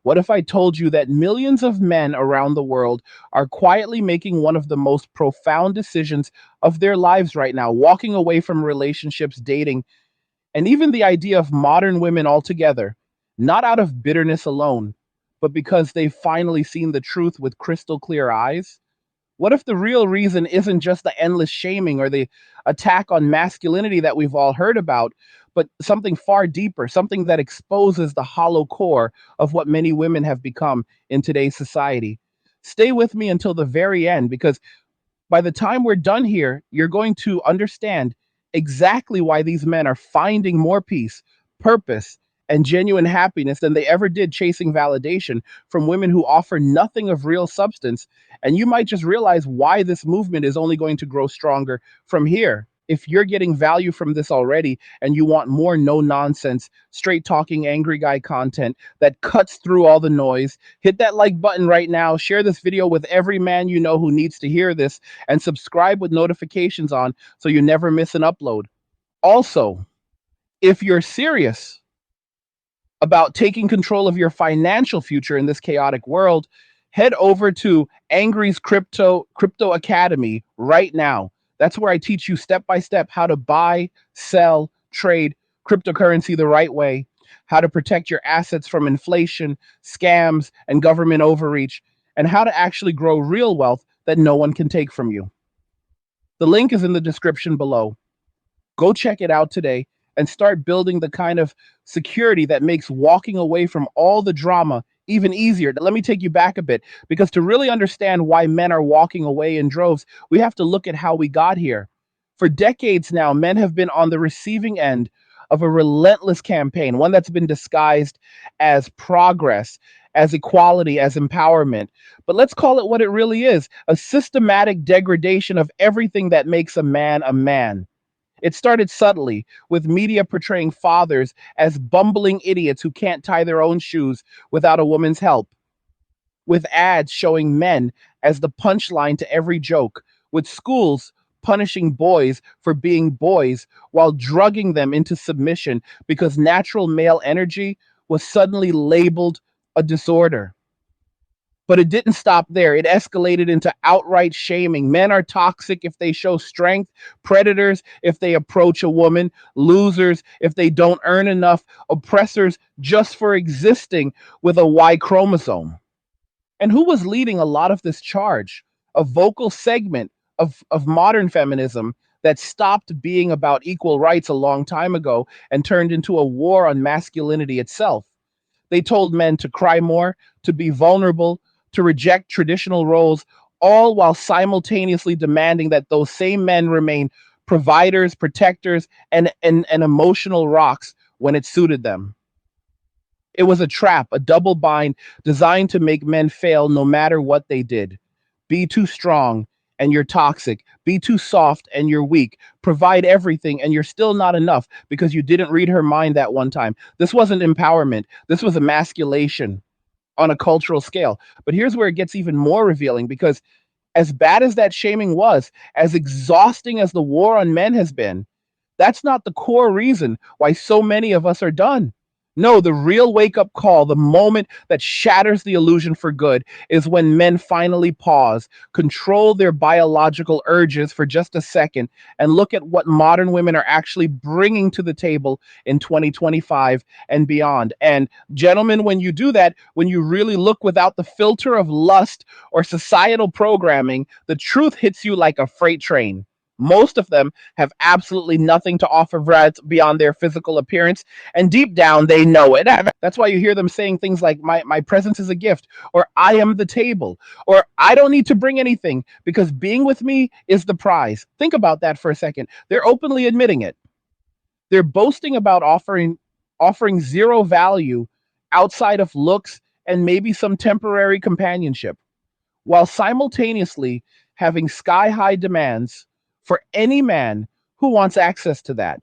What if I told you that millions of men around the world are quietly making one of the most profound decisions of their lives right now, walking away from relationships, dating, and even the idea of modern women altogether, not out of bitterness alone, but because they've finally seen the truth with crystal clear eyes? What if the real reason isn't just the endless shaming or the attack on masculinity that we've all heard about, but something far deeper, something that exposes the hollow core of what many women have become in today's society? Stay with me until the very end, because by the time we're done here, you're going to understand exactly why these men are finding more peace, purpose, and genuine happiness than they ever did chasing validation from women who offer nothing of real substance. And you might just realize why this movement is only going to grow stronger from here. If you're getting value from this already and you want more no nonsense, straight talking, angry guy content that cuts through all the noise, hit that like button right now. Share this video with every man you know who needs to hear this, and subscribe with notifications on so you never miss an upload. Also, if you're serious about taking control of your financial future in this chaotic world, head over to Angry's Crypto Academy right now. That's where I teach you step by step how to buy, sell, trade cryptocurrency the right way, how to protect your assets from inflation, scams, and government overreach, and how to actually grow real wealth that no one can take from you. The link is in the description below. Go check it out today and start building the kind of security that makes walking away from all the drama even easier. Let me take you back a bit, because to really understand why men are walking away in droves, we have to look at how we got here. For decades now, men have been on the receiving end of a relentless campaign, one that's been disguised as progress, as equality, as empowerment. But let's call it what it really is: a systematic degradation of everything that makes a man a man. It started subtly, with media portraying fathers as bumbling idiots who can't tie their own shoes without a woman's help, with ads showing men as the punchline to every joke, with schools punishing boys for being boys while drugging them into submission because natural male energy was suddenly labeled a disorder. But it didn't stop there. It escalated into outright shaming. Men are toxic if they show strength, predators if they approach a woman, losers if they don't earn enough, oppressors just for existing with a Y chromosome. And who was leading a lot of this charge? A vocal segment of modern feminism that stopped being about equal rights a long time ago and turned into a war on masculinity itself. They told men to cry more, to be vulnerable, to reject traditional roles, all while simultaneously demanding that those same men remain providers, protectors, and emotional rocks when it suited them. It was a trap, a double bind designed to make men fail no matter what they did. Be too strong and you're toxic. Be too soft and you're weak. Provide everything and you're still not enough because you didn't read her mind that one time. This wasn't empowerment. This was emasculation on a cultural scale. But here's where it gets even more revealing, because as bad as that shaming was, as exhausting as the war on men has been, that's not the core reason why so many of us are done. No, the real wake up call, the moment that shatters the illusion for good, is when men finally pause, control their biological urges for just a second, and look at what modern women are actually bringing to the table in 2025 and beyond. And gentlemen, when you do that, when you really look without the filter of lust or societal programming, the truth hits you like a freight train. Most of them have absolutely nothing to offer beyond their physical appearance, and deep down they know it. That's why you hear them saying things like, my presence is a gift, or I am the table, or I don't need to bring anything because being with me is the prize. Think about that for a second. They're openly admitting it. They're boasting about offering zero value outside of looks and maybe some temporary companionship, while simultaneously having sky high demands for any man who wants access to that.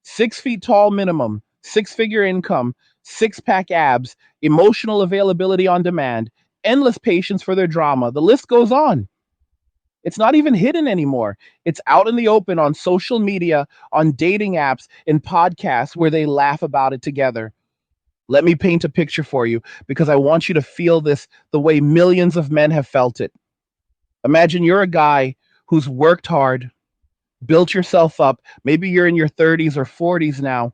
6 feet tall minimum, six-figure income, six-pack abs, emotional availability on demand, endless patience for their drama. The list goes on. It's not even hidden anymore. It's out in the open on social media, on dating apps, in podcasts where they laugh about it together. Let me paint a picture for you because I want you to feel this the way millions of men have felt it. Imagine you're a guy who's worked hard, built yourself up. Maybe you're in your 30s or 40s now.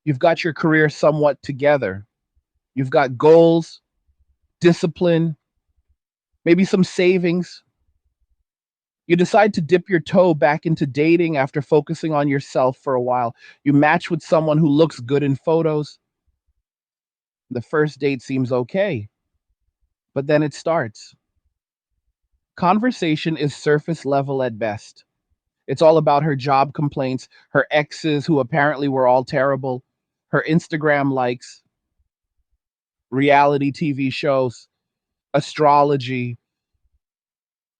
You've got your career somewhat together. You've got goals, discipline, maybe some savings. You decide to dip your toe back into dating after focusing on yourself for a while. You match with someone who looks good in photos. The first date seems okay, but then it starts. Conversation is surface level at best. It's all about her job complaints, her exes who apparently were all terrible, her Instagram likes, reality TV shows, astrology,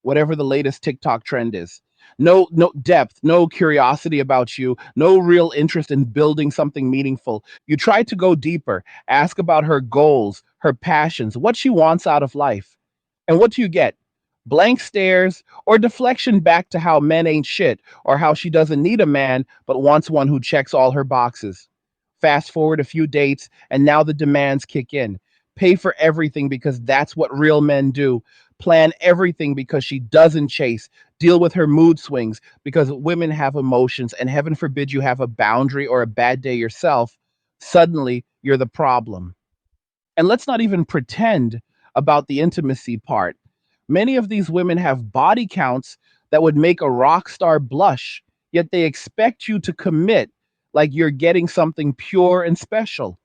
whatever the latest TikTok trend is. No depth, no curiosity about you, no real interest in building something meaningful. You try to go deeper, ask about her goals, her passions, what she wants out of life. And what do you get? Blank stares or deflection back to how men ain't shit or how she doesn't need a man but wants one who checks all her boxes. Fast forward a few dates, and now the demands kick in. Pay for everything because that's what real men do. Plan everything because she doesn't chase. Deal with her mood swings because women have emotions, and heaven forbid you have a boundary or a bad day yourself. Suddenly, you're the problem. And let's not even pretend about the intimacy part. Many of these women have body counts that would make a rock star blush, yet they expect you to commit like you're getting something pure and special.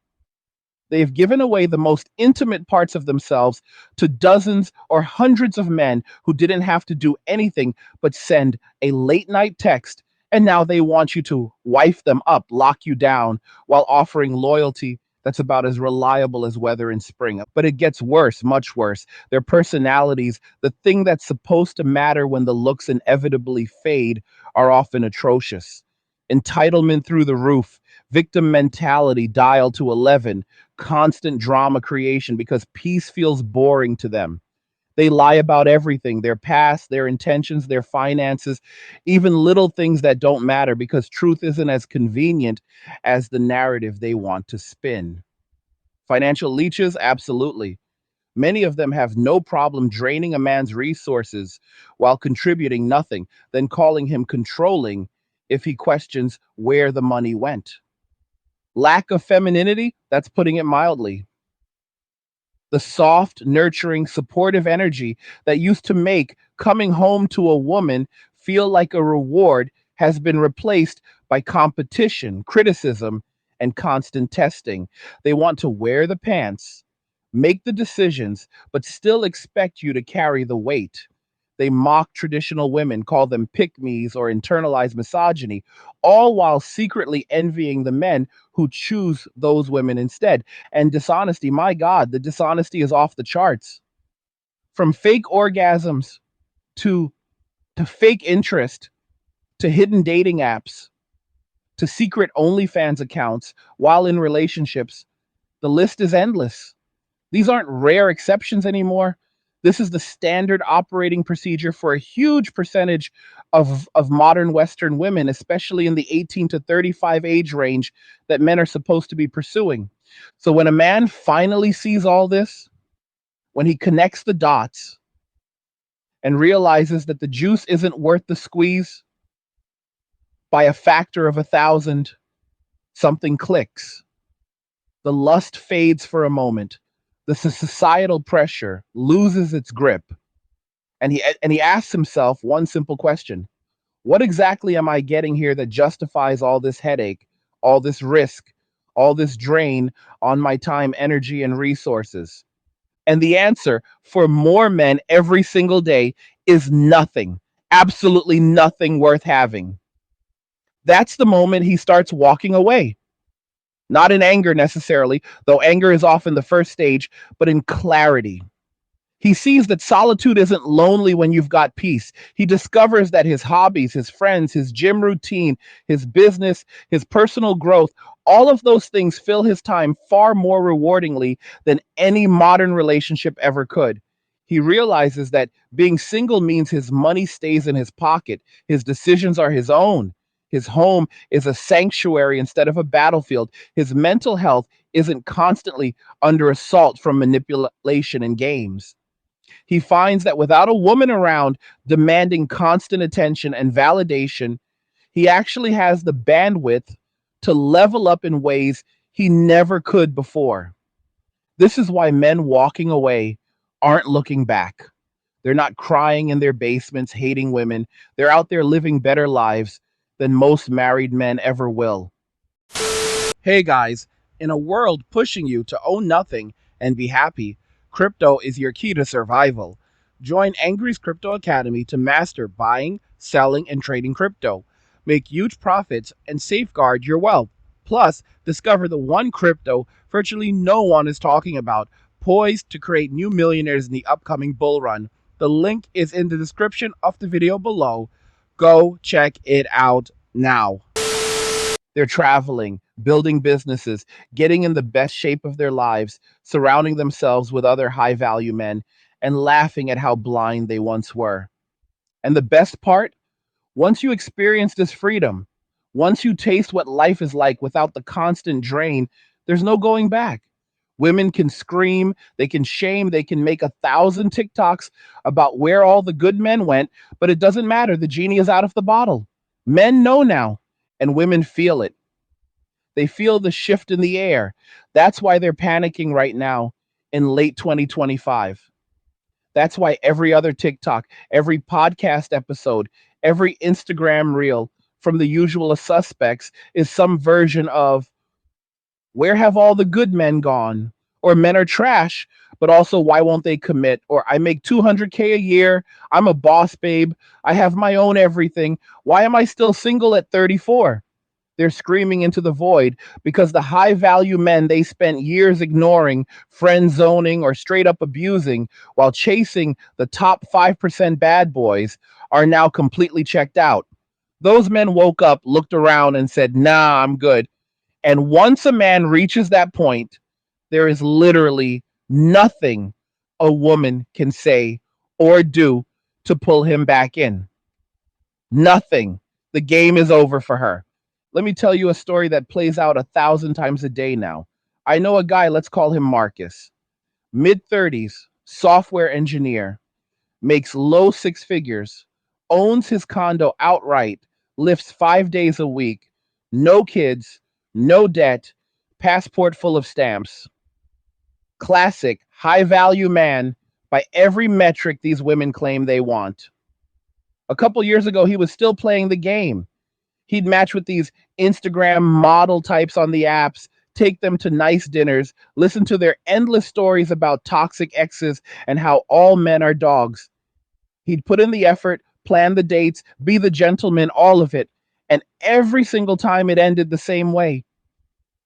They've given away the most intimate parts of themselves to dozens or hundreds of men who didn't have to do anything but send a late night text. And now they want you to wife them up, lock you down, while offering loyalty that's about as reliable as weather in spring. But it gets worse, much worse. Their personalities, the thing that's supposed to matter when the looks inevitably fade, are often atrocious. Entitlement through the roof, victim mentality dialed to 11, constant drama creation because peace feels boring to them. They lie about everything, their past, their intentions, their finances, even little things that don't matter because truth isn't as convenient as the narrative they want to spin. Financial leeches, absolutely. Many of them have no problem draining a man's resources while contributing nothing, then calling him controlling if he questions where the money went. Lack of femininity, that's putting it mildly. The soft, nurturing, supportive energy that used to make coming home to a woman feel like a reward has been replaced by competition, criticism, and constant testing. They want to wear the pants, make the decisions, but still expect you to carry the weight. They mock traditional women, call them pick me's, or internalize misogyny, all while secretly envying the men who choose those women instead. And dishonesty, my God, the dishonesty is off the charts. From fake orgasms to, to fake interest to hidden dating apps to secret OnlyFans accounts while in relationships, the list is endless. These aren't rare exceptions anymore. This is the standard operating procedure for a huge percentage of modern Western women, especially in the 18 to 35 age range that men are supposed to be pursuing. So when a man finally sees all this, when he connects the dots and realizes that the juice isn't worth the squeeze by a factor of 1,000, something clicks. The lust fades for a moment. The societal pressure loses its grip, and he asks himself one simple question: what exactly am I getting here that justifies all this headache, all this risk, all this drain on my time, energy, and resources? And the answer for more men every single day is nothing, absolutely nothing worth having. That's the moment he starts walking away. Not in anger necessarily, though anger is often the first stage, but in clarity. He sees that solitude isn't lonely when you've got peace. He discovers that his hobbies, his friends, his gym routine, his business, his personal growth, all of those things fill his time far more rewardingly than any modern relationship ever could. He realizes that being single means his money stays in his pocket, his decisions are his own. His home is a sanctuary instead of a battlefield. His mental health, isn't constantly under assault from manipulation and games. He finds that without a woman around demanding constant attention and validation, he actually has the bandwidth to level up in ways he never could before. This is why men walking away aren't looking back. They're not crying in their basements, hating women. They're out there living better lives than most married men ever will. Hey guys, in a world pushing you to own nothing and be happy, crypto is your key to survival. Join Angry's Crypto Academy to master buying, selling, and trading crypto. Make huge profits and safeguard your wealth. Plus, discover the one crypto virtually no one is talking about, poised to create new millionaires in the upcoming bull run. The link is in the description of the video below. Go check it out now. They're traveling, building businesses, getting in the best shape of their lives, surrounding themselves with other high value men, and laughing at how blind they once were. And the best part, once you experience this freedom, once you taste what life is like without the constant drain, there's no going back. Women can scream, they can shame, they can make 1,000 TikToks about where all the good men went, but it doesn't matter. The genie is out of the bottle. Men know now, and women feel it. They feel the shift in the air. That's why they're panicking right now in late 2025. That's why every other TikTok, every podcast episode, every Instagram reel from the usual suspects is some version of where have all the good men gone? Or men are trash, but also why won't they commit? Or I make 200K a year. I'm a boss babe. I have my own everything. Why am I still single at 34? They're screaming into the void because the high value men they spent years ignoring, friend zoning, or straight up abusing while chasing the top 5% bad boys are now completely checked out. Those men woke up, looked around, and said, "Nah, I'm good." And once a man reaches that point, there is literally nothing a woman can say or do to pull him back in. Nothing. The game is over for her. Let me tell you a story that plays out 1,000 times a day now. I know a guy, let's call him Marcus. Mid 30s, software engineer, makes low six figures, owns his condo outright, lifts 5 days a week, no kids, no debt, passport full of stamps. Classic, high value man by every metric these women claim they want. A couple years ago, he was still playing the game. He'd match with these Instagram model types on the apps, take them to nice dinners, listen to their endless stories about toxic exes and how all men are dogs. He'd put in the effort, plan the dates, be the gentleman, all of it. And every single time it ended the same way.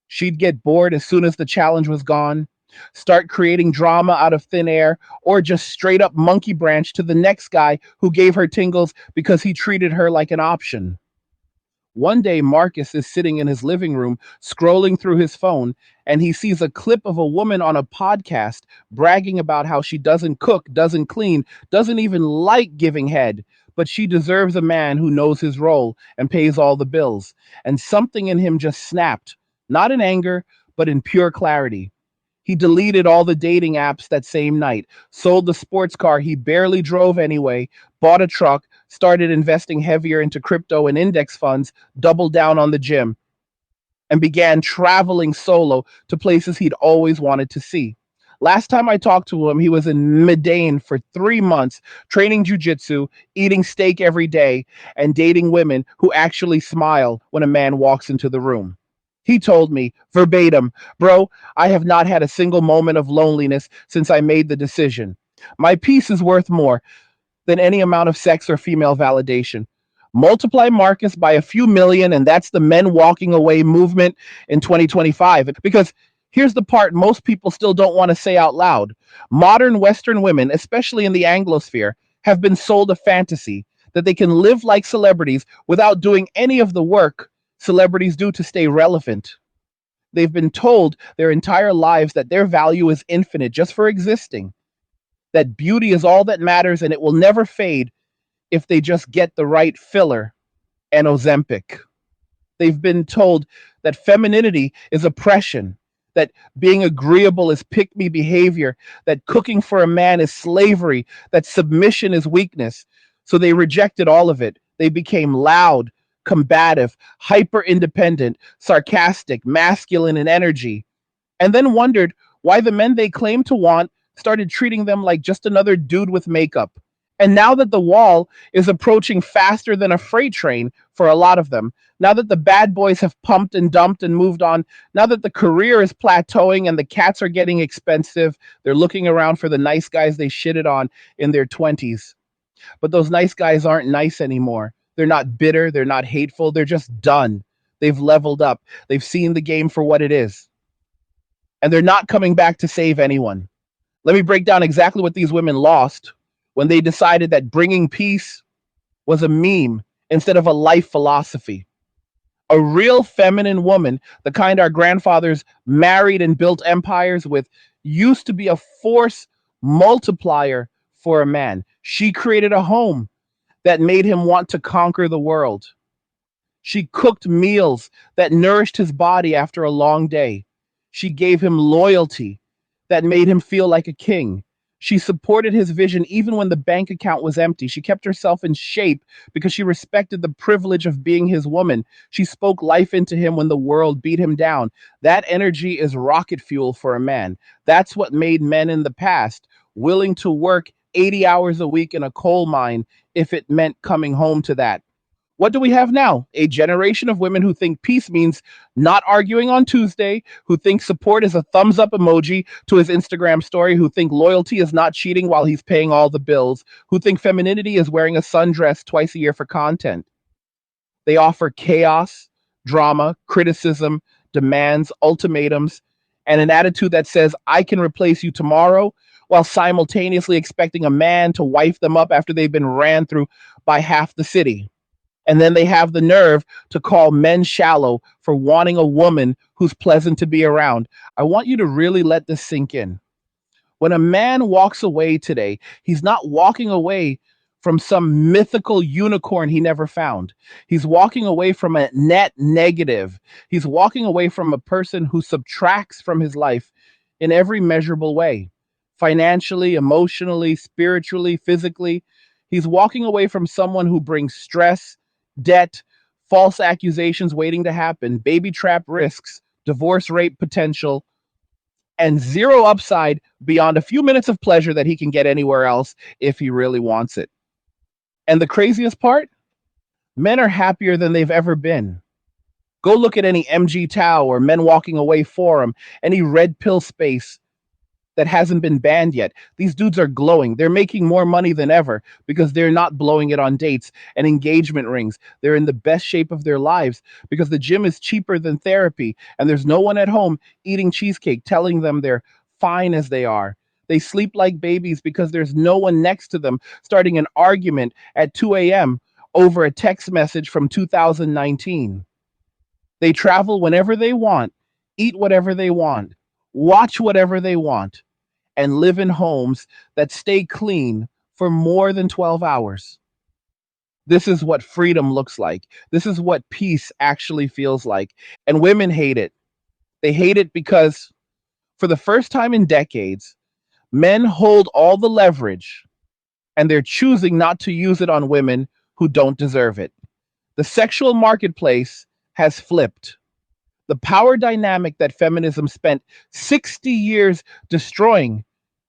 She'd get bored as soon as the challenge was gone, start creating drama out of thin air, or just straight up monkey branch to the next guy who gave her tingles because he treated her like an option. One day, Marcus is sitting in his living room, scrolling through his phone, and he sees a clip of a woman on a podcast bragging about how she doesn't cook, doesn't clean, doesn't even like giving head, but she deserves a man who knows his role and pays all the bills. And something in him just snapped, not in anger, but in pure clarity. He deleted all the dating apps that same night, sold the sports car he barely drove anyway, bought a truck, started investing heavier into crypto and index funds, doubled down on the gym, and began traveling solo to places he'd always wanted to see. Last time I talked to him, he was in Medellin for 3 months, training jujitsu, eating steak every day, and dating women who actually smile when a man walks into the room. He told me verbatim, "Bro, I have not had a single moment of loneliness since I made the decision. My peace is worth more than any amount of sex or female validation." Multiply Marcus by a few million, and that's the men walking away movement in 2025. Because here's the part most people still don't want to say out loud. Modern Western women, especially in the Anglosphere, have been sold a fantasy that they can live like celebrities without doing any of the work celebrities do to stay relevant. They've been told their entire lives that their value is infinite just for existing, that beauty is all that matters and it will never fade if they just get the right filler and Ozempic. They've been told that femininity is oppression, that being agreeable is pick me behavior, that cooking for a man is slavery, that submission is weakness. So they rejected all of it. They became loud, combative, hyper independent, sarcastic, masculine in energy, and then wondered why the men they claimed to want started treating them like just another dude with makeup. And now that the wall is approaching faster than a freight train for a lot of them, now that the bad boys have pumped and dumped and moved on, now that the career is plateauing and the cats are getting expensive, they're looking around for the nice guys they shitted on in their 20s. But those nice guys aren't nice anymore. They're not bitter, they're not hateful, they're just done. They've leveled up, they've seen the game for what it is, and they're not coming back to save anyone. Let me break down exactly what these women lost when they decided that bringing peace was a meme instead of a life philosophy. A real feminine woman, the kind our grandfathers married and built empires with, used to be a force multiplier for a man. She created a home that made him want to conquer the world. She cooked meals that nourished his body after a long day. She gave him loyalty that made him feel like a king. She supported his vision even when the bank account was empty. She kept herself in shape because she respected the privilege of being his woman. She spoke life into him when the world beat him down. That energy is rocket fuel for a man. That's what made men in the past willing to work 80 hours a week in a coal mine if it meant coming home to that. What do we have now? A generation of women who think peace means not arguing on Tuesday, who think support is a thumbs up emoji to his Instagram story, who think loyalty is not cheating while he's paying all the bills, who think femininity is wearing a sundress twice a year for content. They offer chaos, drama, criticism, demands, ultimatums, and an attitude that says, I can replace you tomorrow, while simultaneously expecting a man to wife them up after they've been ran through by half the city. And then they have the nerve to call men shallow for wanting a woman who's pleasant to be around. I want you to really let this sink in. When a man walks away today, he's not walking away from some mythical unicorn he never found. He's walking away from a net negative. He's walking away from a person who subtracts from his life in every measurable way, financially, emotionally, spiritually, physically. He's walking away from someone who brings stress, debt, false accusations waiting to happen, baby trap risks, divorce rate potential, and zero upside beyond a few minutes of pleasure that he can get anywhere else if he really wants it. And the craziest part, men are happier than they've ever been. Go look at any MG Tao or Men Walking Away forum, any red pill space that hasn't been banned yet. These dudes are glowing. They're making more money than ever because they're not blowing it on dates and engagement rings. They're in the best shape of their lives because the gym is cheaper than therapy and there's no one at home eating cheesecake telling them they're fine as they are. They sleep like babies because there's no one next to them starting an argument at 2 a.m. over a text message from 2019. They travel whenever they want, eat whatever they want, watch whatever they want, and live in homes that stay clean for more than 12 hours. This is what freedom looks like. This is what peace actually feels like. And women hate it. They hate it because for the first time in decades, men hold all the leverage and they're choosing not to use it on women who don't deserve it. The sexual marketplace has flipped. The power dynamic that feminism spent 60 years destroying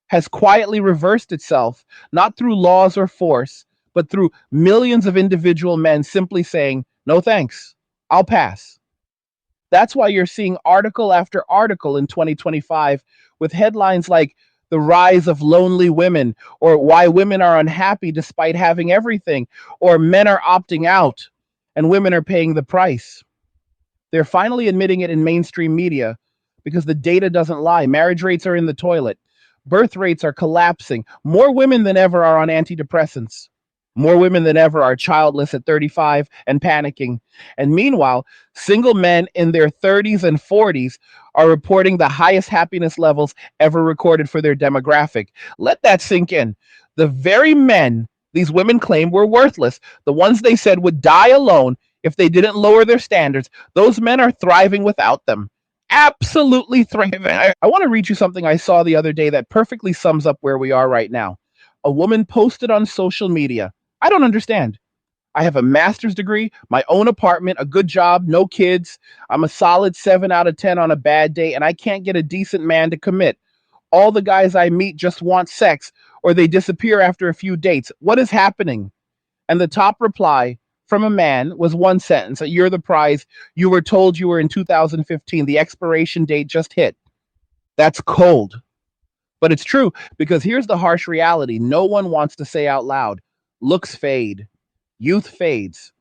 has quietly reversed itself, not through laws or force, but through millions of individual men simply saying, no thanks, I'll pass. That's why you're seeing article after article in 2025 with headlines like The Rise of Lonely Women, or Why Women Are Unhappy Despite Having Everything, or Men Are Opting Out and Women Are Paying the Price. They're finally admitting it in mainstream media because the data doesn't lie. Marriage rates are in the toilet. Birth rates are collapsing. More women than ever are on antidepressants. More women than ever are childless at 35 and panicking. And meanwhile, single men in their 30s and 40s are reporting the highest happiness levels ever recorded for their demographic. Let that sink in. The very men these women claim were worthless, the ones they said would die alone if they didn't lower their standards, those men are thriving without them. Absolutely thriving. I want to read you something I saw the other day that perfectly sums up where we are right now. A woman posted on social media. I don't understand. I have a master's degree, my own apartment, a good job, no kids. I'm a solid 7 out of 10 on a bad day, and I can't get a decent man to commit. All the guys I meet just want sex, or they disappear after a few dates. What is happening? And the top reply from a man was one sentence: "You're the prize. You were told you were in 2015. The expiration date just hit." That's cold. But it's true, because here's the harsh reality no one wants to say out loud: looks fade, youth fades.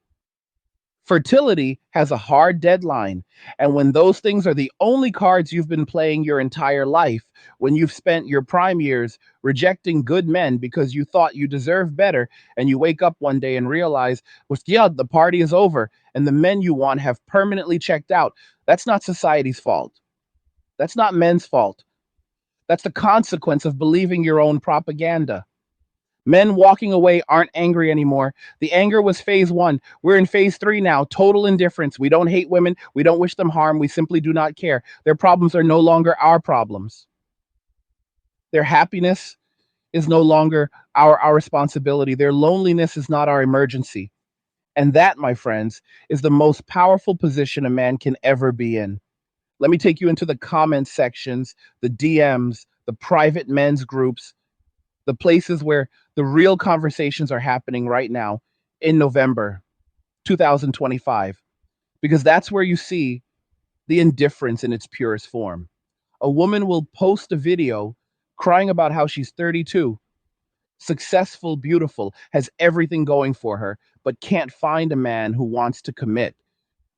Fertility has a hard deadline. And when those things are the only cards you've been playing your entire life, when you've spent your prime years rejecting good men because you thought you deserved better, and you wake up one day and realize, well, yeah, the party is over and the men you want have permanently checked out, that's not society's fault. That's not men's fault. That's the consequence of believing your own propaganda. Men walking away aren't angry anymore. The anger was phase one. We're in phase three now. Total indifference. We don't hate women. We don't wish them harm. We simply do not care. Their problems are no longer our problems. Their happiness is no longer our responsibility. Their loneliness is not our emergency. And that, my friends, is the most powerful position a man can ever be in. Let me take you into the comment sections, the DMs, the private men's groups, the places where the real conversations are happening right now in November 2025, because that's where you see the indifference in its purest form. A woman will post a video crying about how she's 32, successful, beautiful, has everything going for her, but can't find a man who wants to commit.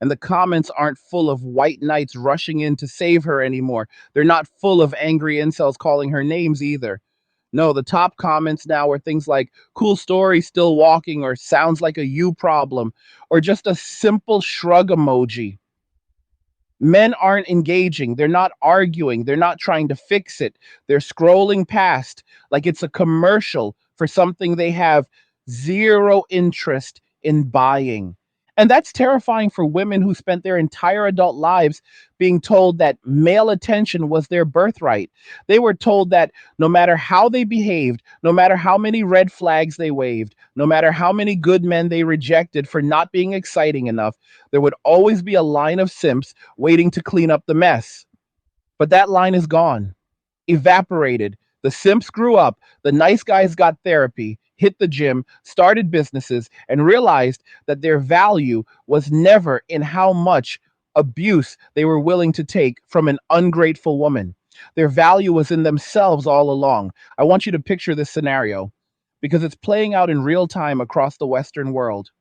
And the comments aren't full of white knights rushing in to save her anymore. They're not full of angry incels calling her names either. No, the top comments now are things like "cool story, still walking," or "sounds like a you problem," or just a simple shrug emoji. Men aren't engaging. They're not arguing. They're not trying to fix it. They're scrolling past like it's a commercial for something they have zero interest in buying. And that's terrifying for women who spent their entire adult lives being told that male attention was their birthright. They were told that no matter how they behaved, no matter how many red flags they waved, no matter how many good men they rejected for not being exciting enough, there would always be a line of simps waiting to clean up the mess. But that line is gone, evaporated. The simps grew up, the nice guys got therapy, hit the gym, started businesses, and realized that their value was never in how much abuse they were willing to take from an ungrateful woman. Their value was in themselves all along. I want you to picture this scenario because it's playing out in real time across the Western world.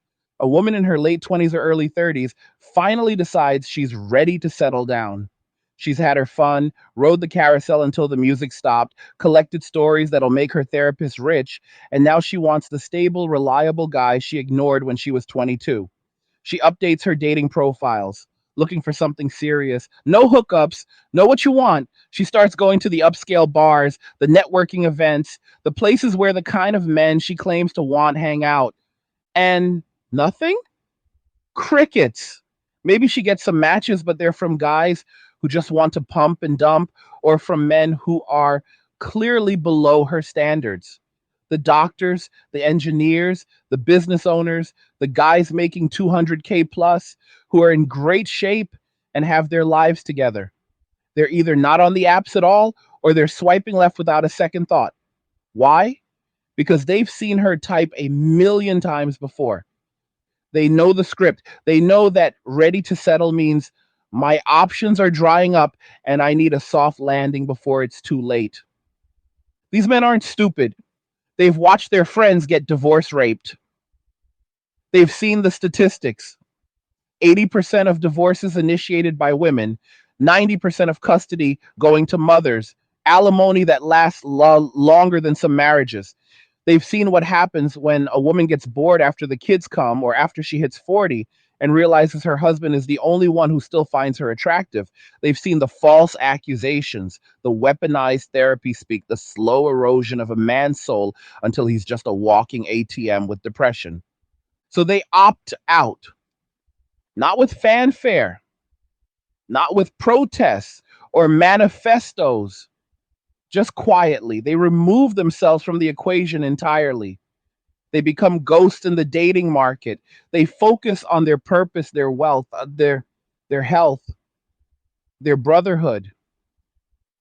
A woman in her late 20s or early 30s finally decides she's ready to settle down. She's had her fun, rode the carousel until the music stopped, collected stories that'll make her therapist rich, and now she wants the stable, reliable guy she ignored when she was 22. She updates her dating profiles, looking for something serious. No hookups, know what you want. She starts going to the upscale bars, the networking events, the places where the kind of men she claims to want hang out. And nothing? Crickets. Maybe she gets some matches, but they're from guys who just want to pump and dump, or from men who are clearly below her standards. The doctors, the engineers, the business owners, the guys making 200K plus who are in great shape and have their lives together. They're either not on the apps at all or they're swiping left without a second thought. Why? Because they've seen her type a million times before. They know the script. They know that ready to settle means my options are drying up and I need a soft landing before it's too late. These men aren't stupid. They've watched their friends get divorce raped. They've seen the statistics. 80% of divorces initiated by women, 90% of custody going to mothers, alimony that lasts longer than some marriages. They've seen what happens when a woman gets bored after the kids come or after she hits 40 and realizes her husband is the only one who still finds her attractive. They've seen the false accusations, the weaponized therapy speak, the slow erosion of a man's soul until he's just a walking ATM with depression. So they opt out, not with fanfare, not with protests or manifestos, just quietly. They remove themselves from the equation entirely. They become ghosts in the dating market. They focus on their purpose, their wealth, their health, their brotherhood.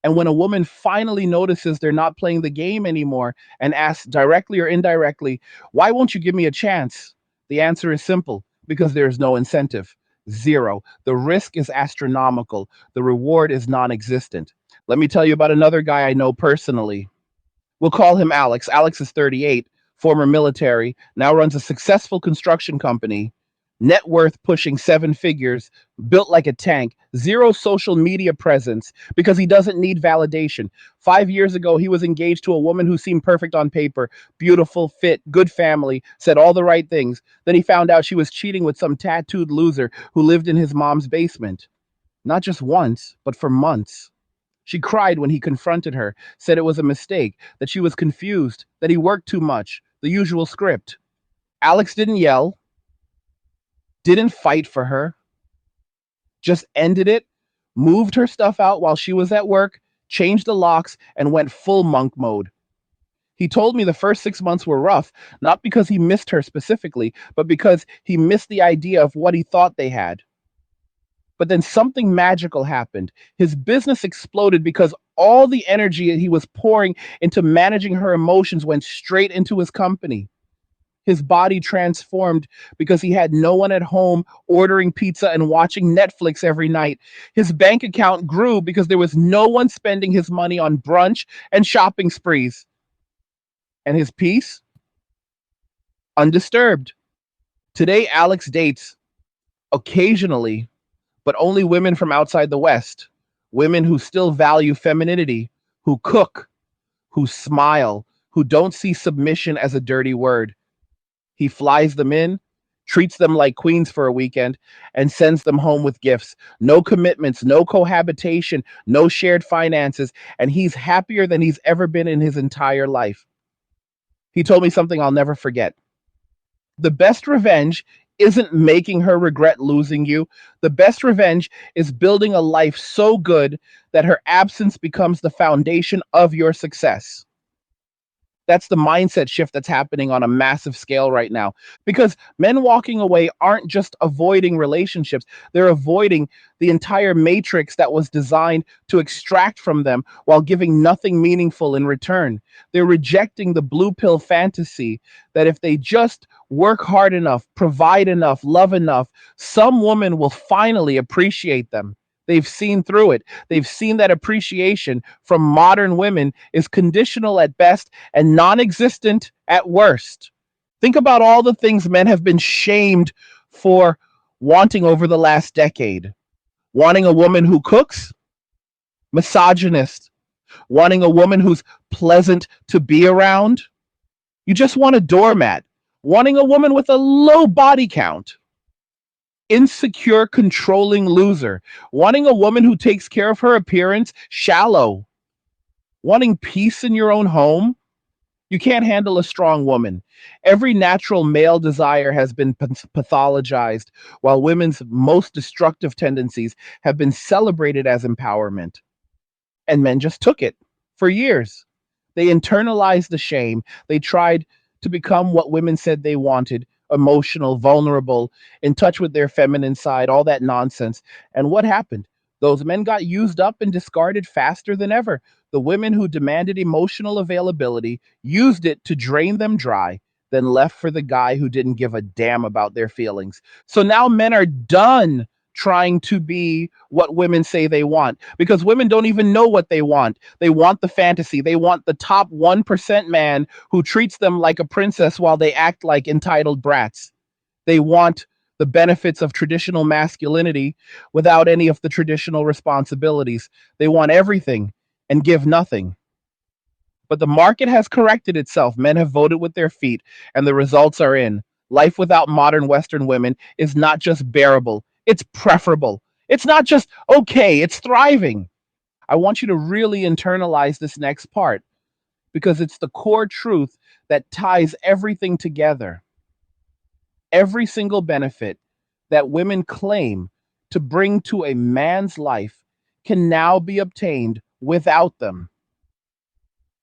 And when a woman finally notices they're not playing the game anymore and asks directly or indirectly, "Why won't you give me a chance?" The answer is simple: because there is no incentive. Zero. The risk is astronomical. The reward is non existent. Let me tell you about another guy I know personally. We'll call him Alex. Alex is 38, former military, now runs a successful construction company, net worth pushing seven figures, built like a tank, zero social media presence because he doesn't need validation. 5 years ago, he was engaged to a woman who seemed perfect on paper, beautiful, fit, good family, said all the right things. Then he found out she was cheating with some tattooed loser who lived in his mom's basement. Not just once, but for months. She cried when he confronted her, said it was a mistake, that she was confused, that he worked too much, the usual script. Alex didn't yell, didn't fight for her, just ended it, moved her stuff out while she was at work, changed the locks, and went full monk mode. He told me the first 6 months were rough, not because he missed her specifically, but because he missed the idea of what he thought they had. But then something magical happened. His business exploded because all the energy he was pouring into managing her emotions went straight into his company. His body transformed because he had no one at home ordering pizza and watching Netflix every night. His bank account grew because there was no one spending his money on brunch and shopping sprees. And his peace? Undisturbed. Today, Alex dates occasionally, but only women from outside the West. Women who still value femininity, who cook, who smile, who don't see submission as a dirty word. He flies them in, treats them like queens for a weekend, and sends them home with gifts. No commitments, no cohabitation, no shared finances, and he's happier than he's ever been in his entire life. He told me something I'll never forget. The best revenge isn't making her regret losing you. The best revenge is building a life so good that her absence becomes the foundation of your success. That's the mindset shift that's happening on a massive scale right now. Because men walking away aren't just avoiding relationships, they're avoiding the entire matrix that was designed to extract from them while giving nothing meaningful in return. They're rejecting the blue pill fantasy that if they just work hard enough, provide enough, love enough, some woman will finally appreciate them. They've seen through it. They've seen that appreciation from modern women is conditional at best and non existent at worst. Think about all the things men have been shamed for wanting over the last decade. Wanting a woman who cooks? Misogynist. Wanting a woman who's pleasant to be around? You just want a doormat. Wanting a woman with a low body count? Insecure, controlling loser. Wanting a woman who takes care of her appearance? Shallow. Wanting peace in your own home? You can't handle a strong woman. Every natural male desire has been pathologized, while women's most destructive tendencies have been celebrated as empowerment. And men just took it for years. They internalized the shame. They tried to become what women said they wanted: emotional, vulnerable, in touch with their feminine side, all that nonsense. And what happened? Those men got used up and discarded faster than ever. The women who demanded emotional availability used it to drain them dry, then left for the guy who didn't give a damn about their feelings. So now men are done trying to be what women say they want, because women don't even know what they want. They want the fantasy. They want the top 1% man who treats them like a princess while they act like entitled brats. They want the benefits of traditional masculinity without any of the traditional responsibilities. They want everything and give nothing. But the market has corrected itself. Men have voted with their feet, and the results are in. Life without modern Western women is not just bearable, it's preferable. It's not just okay, it's thriving. I want you to really internalize this next part because it's the core truth that ties everything together. Every single benefit that women claim to bring to a man's life can now be obtained without them,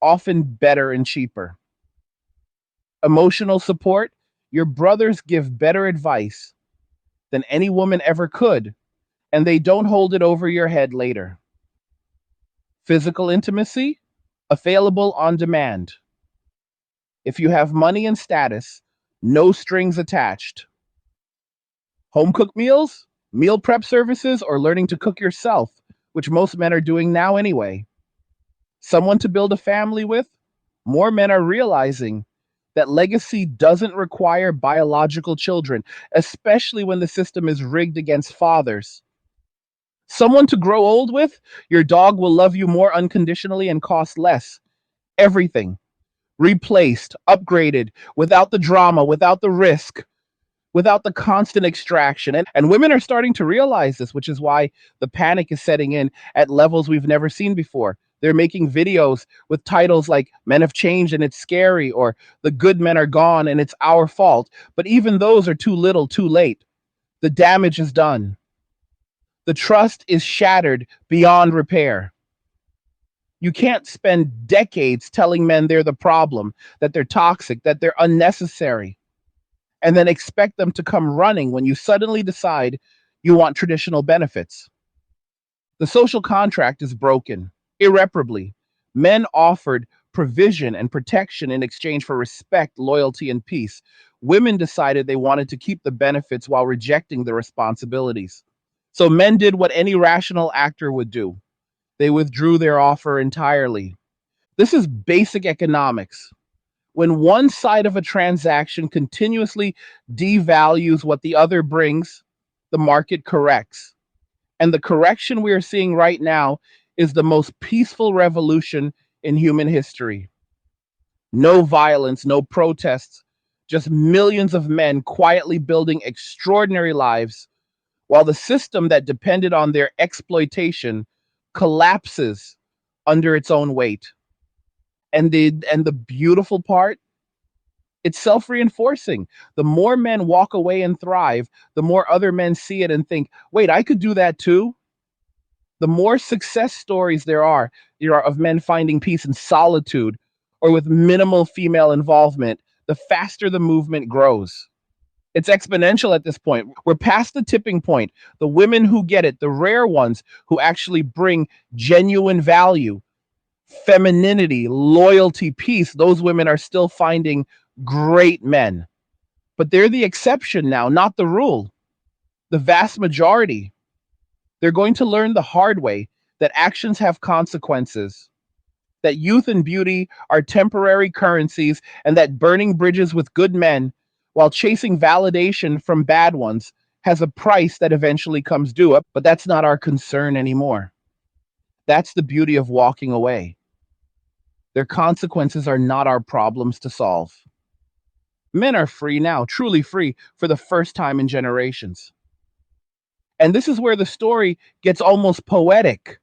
often better and cheaper. Emotional support, your brothers give better advice than any woman ever could, and they don't hold it over your head later. Physical intimacy, available on demand. If you have money and status, no strings attached. Home cooked meals, meal prep services, or learning to cook yourself, which most men are doing now anyway. Someone to build a family with, more men are realizing that legacy doesn't require biological children, especially when the system is rigged against fathers. Someone to grow old with, your dog will love you more unconditionally and cost less. Everything replaced, upgraded, without the drama, without the risk, without the constant extraction. And women are starting to realize this, which is why the panic is setting in at levels we've never seen before. They're making videos with titles like Men Have Changed and It's Scary, or The Good Men Are Gone and It's Our Fault. But even those are too little, too late. The damage is done. The trust is shattered beyond repair. You can't spend decades telling men they're the problem, that they're toxic, that they're unnecessary, and then expect them to come running when you suddenly decide you want traditional benefits. The social contract is broken irreparably. Men offered provision and protection in exchange for respect, loyalty, and peace. Women decided they wanted to keep the benefits while rejecting the responsibilities. So men did what any rational actor would do. They withdrew their offer entirely. This is basic economics. When one side of a transaction continuously devalues what the other brings, the market corrects. And the correction we are seeing right now is the most peaceful revolution in human history. No violence, no protests, just millions of men quietly building extraordinary lives while the system that depended on their exploitation collapses under its own weight. And the beautiful part, it's self-reinforcing. The more men walk away and thrive, the more other men see it and think, wait, I could do that too. The more success stories there are of men finding peace in solitude or with minimal female involvement, the faster the movement grows. It's exponential at this point. We're past the tipping point. The women who get it, the rare ones who actually bring genuine value, femininity, loyalty, peace, those women are still finding great men. But they're the exception now, not the rule. The vast majority, they're going to learn the hard way that actions have consequences, that youth and beauty are temporary currencies, and that burning bridges with good men while chasing validation from bad ones has a price that eventually comes due. But that's not our concern anymore. That's the beauty of walking away. Their consequences are not our problems to solve. Men are free now, truly free for the first time in generations. And this is where the story gets almost poetic,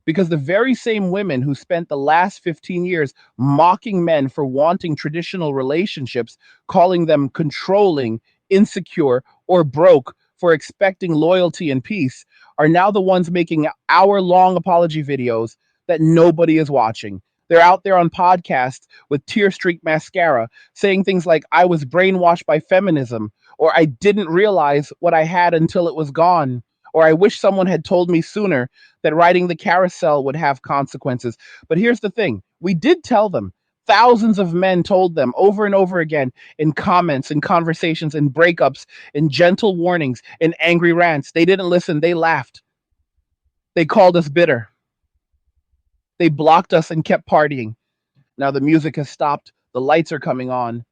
because the very same women who spent the last 15 years mocking men for wanting traditional relationships, calling them controlling, insecure, or broke for expecting loyalty and peace, are now the ones making hour-long apology videos that nobody is watching. They're out there on podcasts with tear streak mascara saying things like, I was brainwashed by feminism, or I didn't realize what I had until it was gone, or I wish someone had told me sooner that riding the carousel would have consequences. But here's the thing, we did tell them. Thousands of men told them over and over again in comments, in conversations, in breakups, in gentle warnings, in angry rants. They didn't listen. They laughed. They called us bitter. They blocked us and kept partying. Now the music has stopped, the lights are coming on,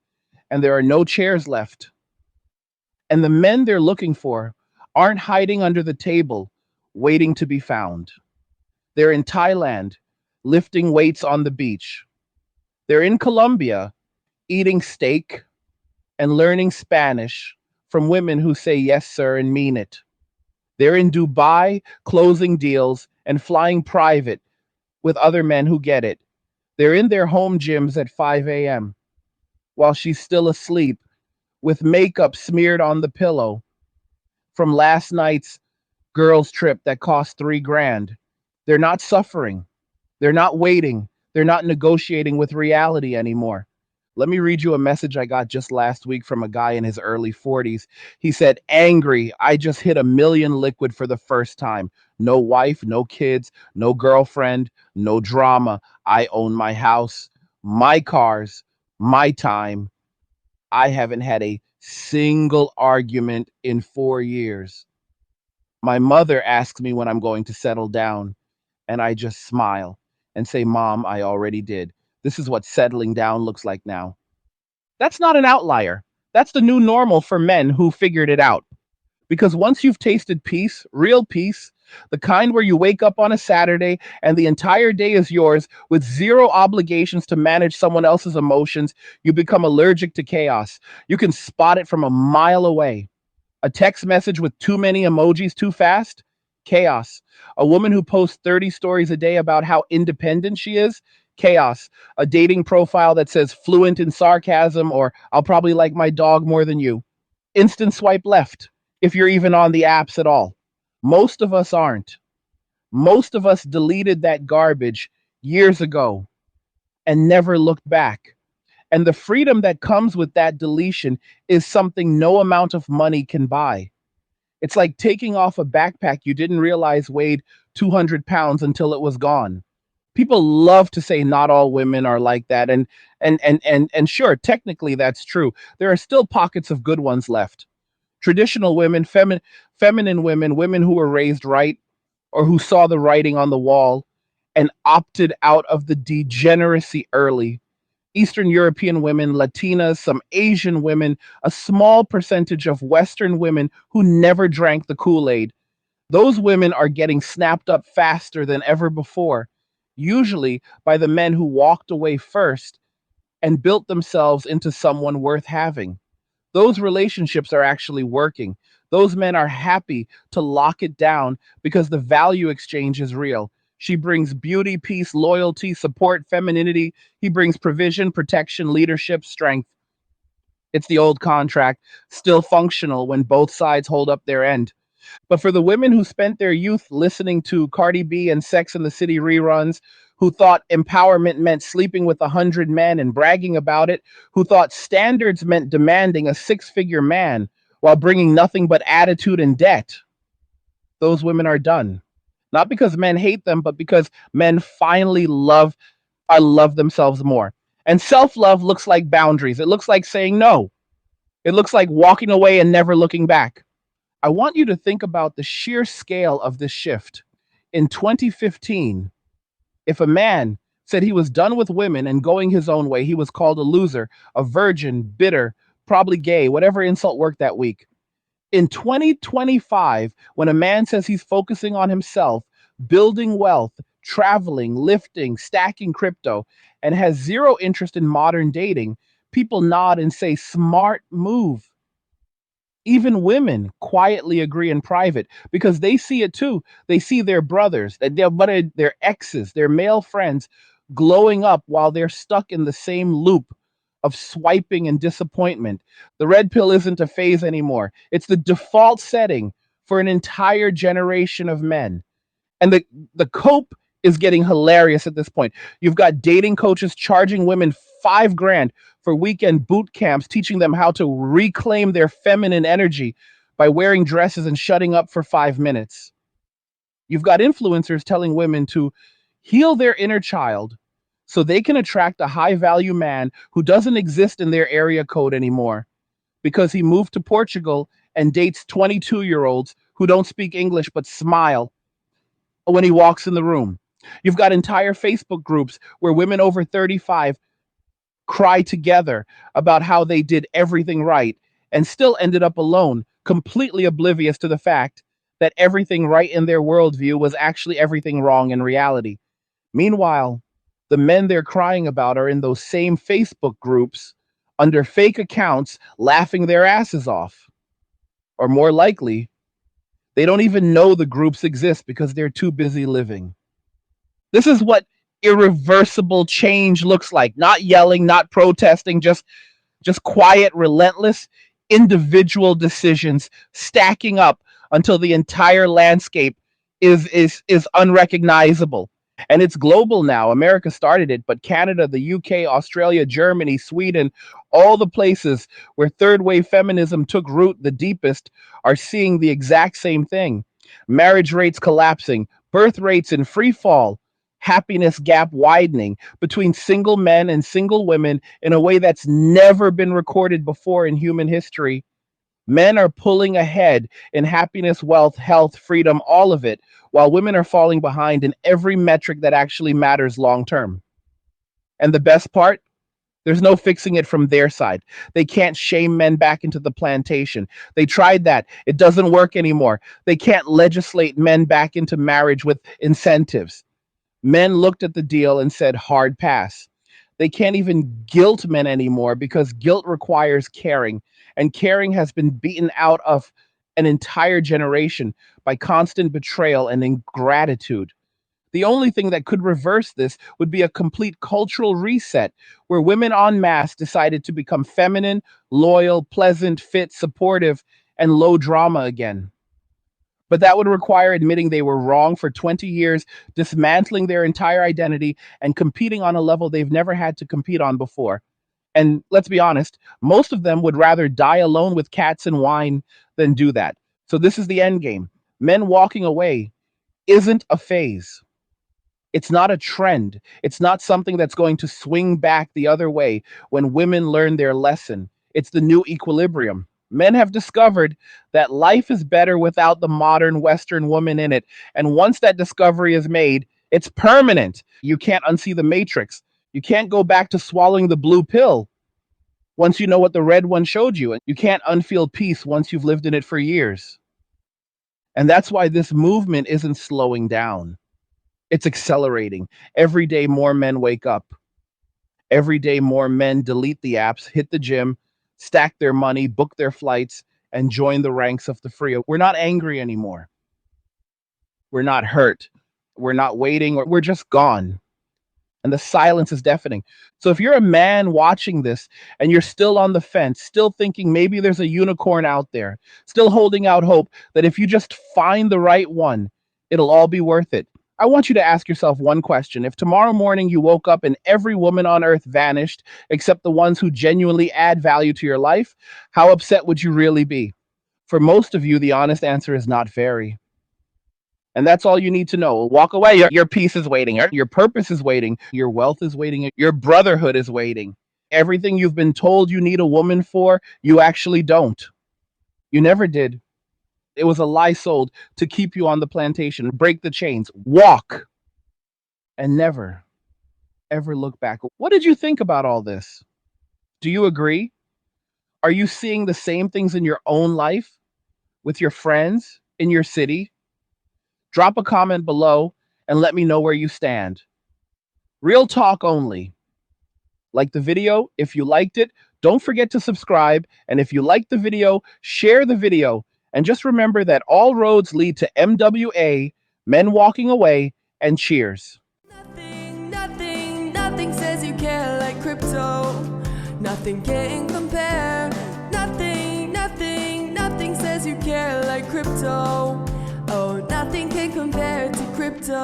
and there are no chairs left. And the men they're looking for aren't hiding under the table, waiting to be found. They're in Thailand, lifting weights on the beach. They're in Colombia, eating steak and learning Spanish from women who say yes, sir, and mean it. They're in Dubai, closing deals and flying private with other men who get it. They're in their home gyms at 5 a.m. while she's still asleep with makeup smeared on the pillow from last night's girls' trip that costs 3 grand. They're not suffering. They're not waiting. They're not negotiating with reality anymore. Let me read you a message I got just last week from a guy in his early 40s. He said, "Angry, I just hit a million liquid for the first time. No wife, no kids, no girlfriend, no drama. I own my house, my cars, my time. I haven't had a single argument in 4 years. My mother asks me when I'm going to settle down, and I just smile and say, Mom, I already did. This is what settling down looks like now." That's not an outlier. That's the new normal for men who figured it out. Because once you've tasted peace, real peace, the kind where you wake up on a Saturday and the entire day is yours with zero obligations to manage someone else's emotions, you become allergic to chaos. You can spot it from a mile away. A text message with too many emojis too fast? Chaos. A woman who posts 30 stories a day about how independent she is? Chaos. A dating profile that says fluent in sarcasm or I'll probably like my dog more than you. Instant swipe left, if you're even on the apps at all. Most of us aren't. Most of us deleted that garbage years ago and never looked back. And the freedom that comes with that deletion is something no amount of money can buy. It's like taking off a backpack you didn't realize weighed 200 pounds until it was gone. People love to say not all women are like that, and sure, technically that's true. There are still pockets of good ones left. Traditional women, feminine women, women who were raised right or who saw the writing on the wall and opted out of the degeneracy early. Eastern European women, Latinas, some Asian women, a small percentage of Western women who never drank the Kool-Aid. Those women are getting snapped up faster than ever before, usually by the men who walked away first and built themselves into someone worth having. Those relationships are actually working. Those men are happy to lock it down because the value exchange is real. She brings beauty, peace, loyalty, support, femininity. He brings provision, protection, leadership, strength. It's the old contract, still functional when both sides hold up their end. But for the women who spent their youth listening to Cardi B and Sex and the City reruns, who thought empowerment meant sleeping with 100 men and bragging about it, who thought standards meant demanding a six-figure man while bringing nothing but attitude and debt, those women are done. Not because men hate them, but because men finally love themselves more. And self-love looks like boundaries. It looks like saying no. It looks like walking away and never looking back. I want you to think about the sheer scale of this shift. In 2015, if a man said he was done with women and going his own way, he was called a loser, a virgin, bitter, probably gay, whatever insult worked that week. In 2025, when a man says he's focusing on himself, building wealth, traveling, lifting, stacking crypto, and has zero interest in modern dating, people nod and say, smart move. Even women quietly agree in private because they see it too. They see their brothers, their exes, their male friends glowing up while they're stuck in the same loop of swiping and disappointment. The red pill isn't a phase anymore. It's the default setting for an entire generation of men. And the cope is getting hilarious at this point. You've got dating coaches charging women 5 grand for weekend boot camps, teaching them how to reclaim their feminine energy by wearing dresses and shutting up for 5 minutes. You've got influencers telling women to heal their inner child so they can attract a high value man who doesn't exist in their area code anymore because he moved to Portugal and dates 22-year-olds who don't speak English but smile when he walks in the room. You've got entire Facebook groups where women over 35 cry together about how they did everything right and still ended up alone, completely oblivious to the fact that everything right in their worldview was actually everything wrong in reality. Meanwhile, the men they're crying about are in those same Facebook groups under fake accounts laughing their asses off. Or more likely, they don't even know the groups exist because they're too busy living. This is what irreversible change looks like. Not yelling, not protesting, just quiet, relentless individual decisions stacking up until the entire landscape is unrecognizable. And it's global now. America started it, but Canada, the UK, Australia, Germany, Sweden, all the places where third wave feminism took root the deepest are seeing the exact same thing. Marriage rates collapsing, birth rates in free fall, happiness gap widening between single men and single women in a way that's never been recorded before in human history. Men are pulling ahead in happiness, wealth, health, freedom, all of it, while women are falling behind in every metric that actually matters long term. And the best part, there's no fixing it from their side. They can't shame men back into the plantation. They tried that. It doesn't work anymore. They can't legislate men back into marriage with incentives. Men looked at the deal and said, hard pass. They can't even guilt men anymore because guilt requires caring, and caring has been beaten out of an entire generation by constant betrayal and ingratitude. The only thing that could reverse this would be a complete cultural reset where women en masse decided to become feminine, loyal, pleasant, fit, supportive, and low drama again. But that would require admitting they were wrong for 20 years, dismantling their entire identity, and competing on a level they've never had to compete on before. And let's be honest, most of them would rather die alone with cats and wine than do that. So this is the end game. Men walking away isn't a phase. It's not a trend. It's not something that's going to swing back the other way when women learn their lesson. It's the new equilibrium. Men have discovered that life is better without the modern Western woman in it. And once that discovery is made, it's permanent. You can't unsee the matrix. You can't go back to swallowing the blue pill once you know what the red one showed you. And you can't unfeel peace once you've lived in it for years. And that's why this movement isn't slowing down. It's accelerating. Every day more men wake up. Every day more men delete the apps, hit the gym, stack their money, book their flights, and join the ranks of the free. We're not angry anymore. We're not hurt. We're not waiting, or we're just gone. And the silence is deafening. So if you're a man watching this and you're still on the fence, still thinking maybe there's a unicorn out there, still holding out hope that if you just find the right one, it'll all be worth it. I want you to ask yourself one question. If tomorrow morning you woke up and every woman on earth vanished, except the ones who genuinely add value to your life, how upset would you really be? For most of you, the honest answer is not very. And that's all you need to know. Walk away. Your peace is waiting. Your purpose is waiting. Your wealth is waiting. Your brotherhood is waiting. Everything you've been told you need a woman for, you actually don't. You never did. It was a lie sold to keep you on the plantation. Break the chains. Walk. And never, ever look back. What did you think about all this? Do you agree? Are you seeing the same things in your own life, with your friends, in your city? Drop a comment below and let me know where you stand. Real talk only. Like the video. If you liked it, don't forget to subscribe. And if you liked the video, share the video. And just remember that all roads lead to MWA, men walking away, and cheers. Nothing says you care like crypto. Nothing can compare. Nothing says you care like crypto. Oh, nothing can compare to crypto.